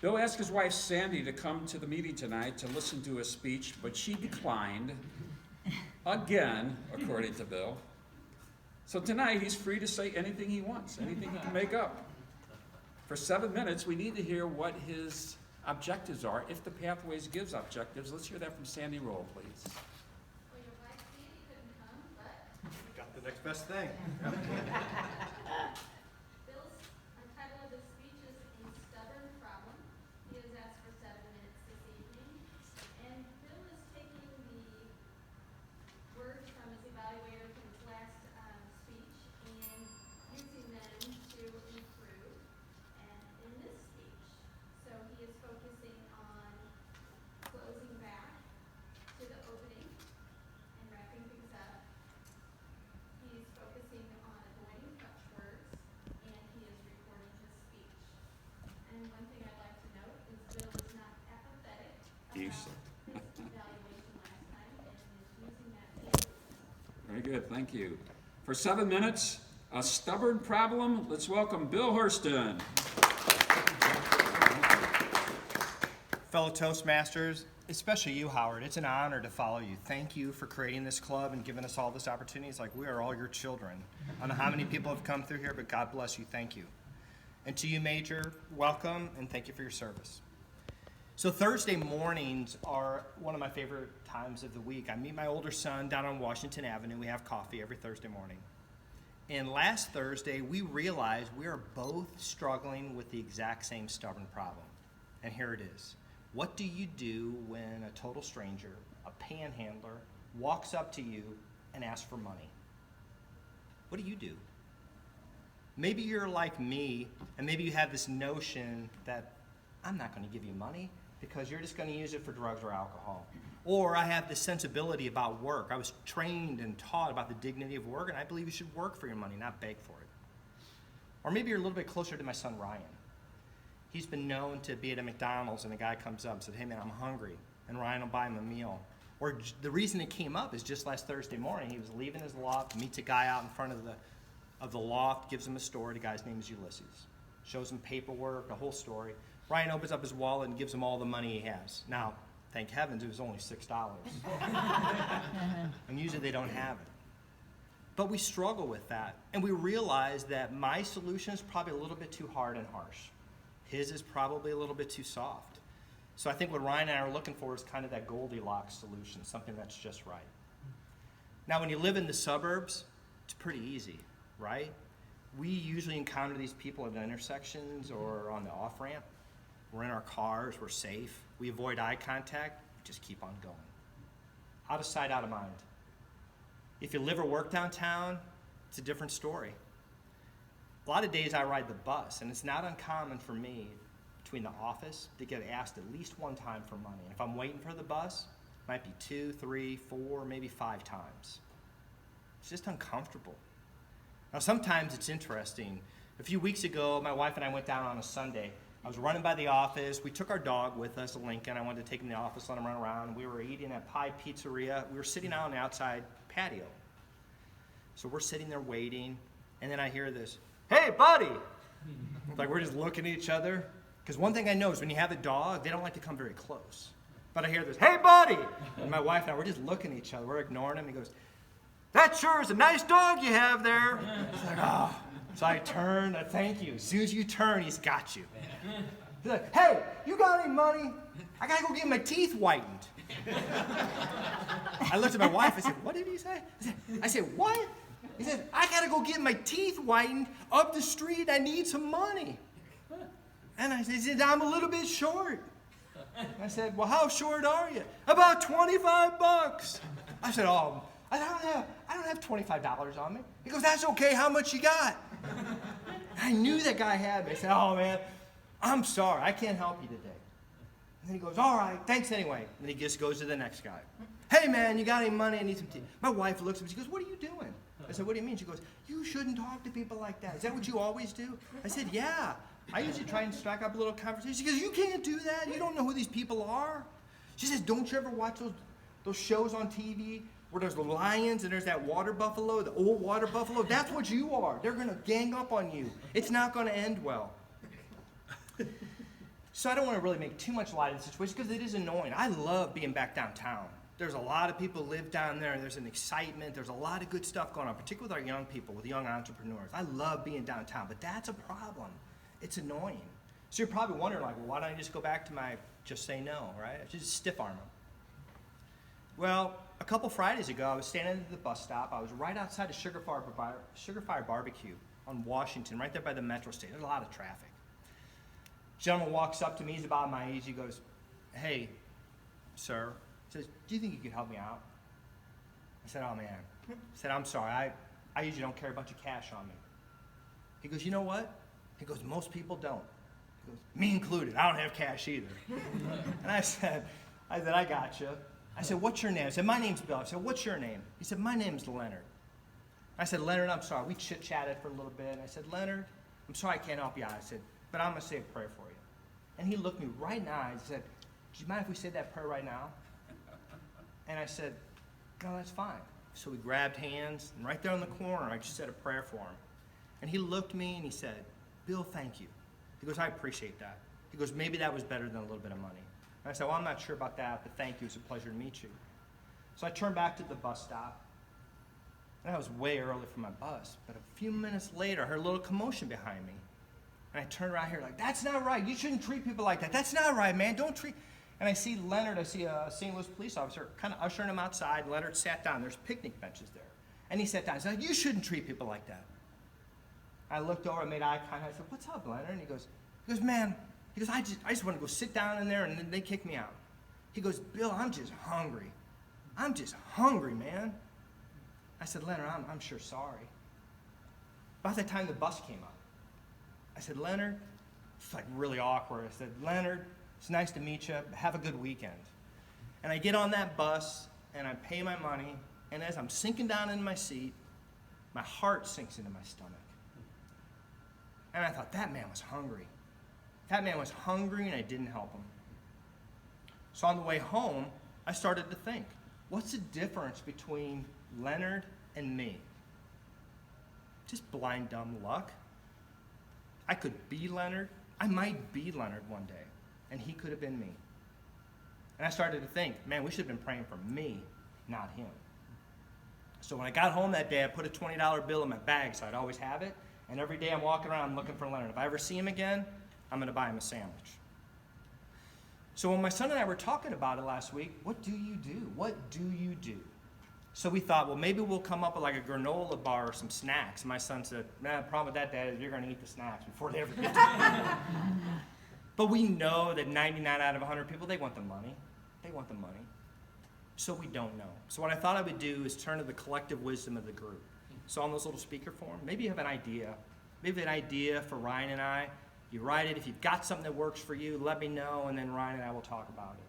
Bill asked his wife Sandy to come to the meeting tonight to listen to his speech, but she declined again, according to Bill. So tonight he's free to say anything he wants, anything he can make up. For 7 minutes, we need to hear what his objectives are. If the Pathways gives objectives, let's hear that from Sandy Roll, please. Well, your wife Sandy couldn't come, but Got the next best thing. Bill's title of his speech is A Stubborn Problem. He has asked for 7 minutes this evening. And Bill is taking the words from his evaluator from his last speech and using them to improve and in this speech. So he is focusing on closing back to the opening and wrapping things up. He's focusing on avoiding touch words, and he is recording his speech. And one thing I'd like to note is Bill is not apathetic about his evaluation last time and is using that too. Very good, thank you. For 7 minutes, a stubborn problem. Let's welcome Bill Hurston. Fellow Toastmasters, especially you, Howard, it's an honor to follow you. Thank you for creating this club and giving us all this opportunity. It's like we are all your children. I don't know how many people have come through here, but God bless you. Thank you. And to you, Major, welcome and thank you for your service. So Thursday mornings are one of my favorite times of the week. I meet my older son down on Washington Avenue. We have coffee every Thursday morning. And last Thursday, we realized we are both struggling with the exact same stubborn problem. And here it is. What do you do when a total stranger, a panhandler, walks up to you and asks for money? What do you do? Maybe you're like me, and maybe you have this notion that I'm not going to give you money because you're just going to use it for drugs or alcohol. Or I have this sensibility about work. I was trained and taught about the dignity of work, and I believe you should work for your money, not beg for it. Or maybe you're a little bit closer to my son, Ryan. He's been known to be at a McDonald's, and a guy comes up and said, "Hey man, I'm hungry," and Ryan will buy him a meal. Or the reason it came up is just last Thursday morning, he was leaving his loft, meets a guy out in front of the loft, gives him a story. The guy's name is Ulysses. Shows him paperwork, the whole story. Ryan opens up his wallet and gives him all the money he has. Now, thank heavens, it was only $6. And usually they don't have it. But we struggle with that, and we realize that my solution is probably a little bit too hard and harsh. His is probably a little bit too soft. So I think what Ryan and I are looking for is kind of that Goldilocks solution, something that's just right. Now, when you live in the suburbs, it's pretty easy, right? We usually encounter these people at the intersections or on the off-ramp. We're in our cars, we're safe. We avoid eye contact, we just keep on going. Out of sight, out of mind. If you live or work downtown, it's a different story. A lot of days I ride the bus, and it's not uncommon for me between the office to get asked at least one time for money. And if I'm waiting for the bus, it might be 2, 3, 4, maybe 5 times. It's just uncomfortable. Now sometimes it's interesting. A few weeks ago, my wife and I went down on a Sunday. I was running by the office. We took our dog with us, Lincoln. I wanted to take him to the office, let him run around. We were eating at Pie Pizzeria. We were sitting out on the outside patio. So we're sitting there waiting, and then I hear this, "Hey, buddy!" Like we're just looking at each other. Because one thing I know is when you have a dog, they don't like to come very close. But I hear this, "Hey, buddy!" And my wife and I, we're just looking at each other. We're ignoring him. He goes, "That sure is a nice dog you have there." It's like, oh. So I turn, I thank you. As soon as you turn, he's got you. He's like, "Hey, you got any money? I gotta go get my teeth whitened." I looked at my wife, I said, "What did he say?" I said, "What?" He said, "I gotta go get my teeth whitened up the street. I need some money." And I said, "I'm a little bit short." I said, "Well, how short are you?" "About $25. I said, "Oh, I don't have $25 on me." He goes, "That's okay. How much you got?" I knew that guy had me. I said, "Oh man, I'm sorry. I can't help you today." And then he goes, "All right, thanks anyway." And he just goes to the next guy. "Hey man, you got any money? I need some tea." My wife looks at me. She goes, "What are you doing?" I said, "What do you mean?" She goes, "You shouldn't talk to people like that. Is that what you always do?" I said, "Yeah. I usually try and strike up a little conversation." She goes, "You can't do that. You don't know who these people are." She says, "Don't you ever watch those shows on TV where there's the lions and there's that water buffalo, the old water buffalo? That's what you are. They're going to gang up on you. It's not going to end well." So I don't want to really make too much light of the situation because it is annoying. I love being back downtown. There's a lot of people live down there. There's an excitement. There's a lot of good stuff going on, particularly with our young people, with young entrepreneurs. I love being downtown, but that's a problem. It's annoying. So you're probably wondering, like, well, why don't I just go back to my just say no, right? Just stiff arm them. Well, a couple Fridays ago, I was standing at the bus stop. I was right outside of Sugar Fire Barbecue on Washington, right there by the metro station. There's a lot of traffic. Gentleman walks up to me. He's about my age. He goes, "Hey, sir," says, "Do you think you could help me out?" I said, "Oh, man." I said, "I'm sorry. I usually don't carry a bunch of cash on me." He goes, "You know what?" He goes, "Most people don't." He goes, "Me included. I don't have cash either." And I said, "I got you." I said, "What's your name?" I said, "My name's Bill." I said, "What's your name?" He said, "My name's Leonard." I said, "Leonard, I'm sorry." We chit-chatted for a little bit. And I said, "Leonard, I'm sorry I can't help you out." I said, "But I'm going to say a prayer for you." And he looked me right in the eyes and said, "Do you mind if we say that prayer right now?" And I said, "No, that's fine." So we grabbed hands, and right there in the corner, I just said a prayer for him. And he looked at me and he said, "Bill, thank you." He goes, "I appreciate that." He goes, "Maybe that was better than a little bit of money." And I said, "Well, I'm not sure about that, but thank you. It's a pleasure to meet you." So I turned back to the bus stop, and I was way early for my bus. But a few minutes later, I heard a little commotion behind me. And I turned around here like, "That's not right. You shouldn't treat people like that. That's not right, man. Don't treat..." And I see Leonard, I see a St. Louis police officer kind of ushering him outside. Leonard sat down. There's picnic benches there. And he sat down. He said, "You shouldn't treat people like that." I looked over, I made eye contact. I said, "What's up, Leonard?" And he goes, "Man," he goes, I just want to go sit down in there," and then they kick me out. He goes, "Bill, I'm just hungry. I'm just hungry, man." I said, "Leonard, I'm sure sorry." About the time the bus came up, I said, "Leonard," it's like really awkward. I said, "Leonard, it's nice to meet you. Have a good weekend." And I get on that bus, and I pay my money, and as I'm sinking down in my seat, my heart sinks into my stomach. And I thought, that man was hungry. That man was hungry, and I didn't help him. So on the way home, I started to think, what's the difference between Leonard and me? Just blind, dumb luck. I could be Leonard. I might be Leonard one day, and he could have been me. And I started to think, man, we should have been praying for me, not him. So when I got home that day, I put a $20 bill in my bag so I'd always have it. And every day I'm walking around looking for Leonard. If I ever see him again, I'm going to buy him a sandwich. So when my son and I were talking about it last week, what do you do? What do you do? So we thought, well, maybe we'll come up with like a granola bar or some snacks. My son said, "Man, the problem with that, Dad, is you're going to eat the snacks before they ever get to you." But we know that 99 out of 100 people, they want the money. They want the money. So we don't know. So what I thought I would do is turn to the collective wisdom of the group. So on those little speaker form, maybe you have an idea. Maybe an idea for Ryan and I. You write it. If you've got something that works for you, let me know, and then Ryan and I will talk about it.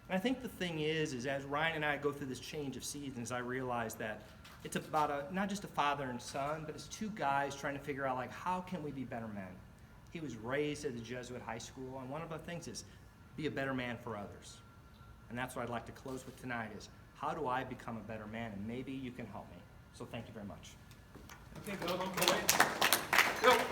And I think the thing is as Ryan and I go through this change of seasons, I realize that it's about not just a father and son, but it's two guys trying to figure out, like, how can we be better men? He was raised at a Jesuit high school, and one of the things is be a better man for others. And that's what I'd like to close with tonight is, how do I become a better man? And maybe you can help me. So thank you very much. Okay, Bill, don't go away. Bill.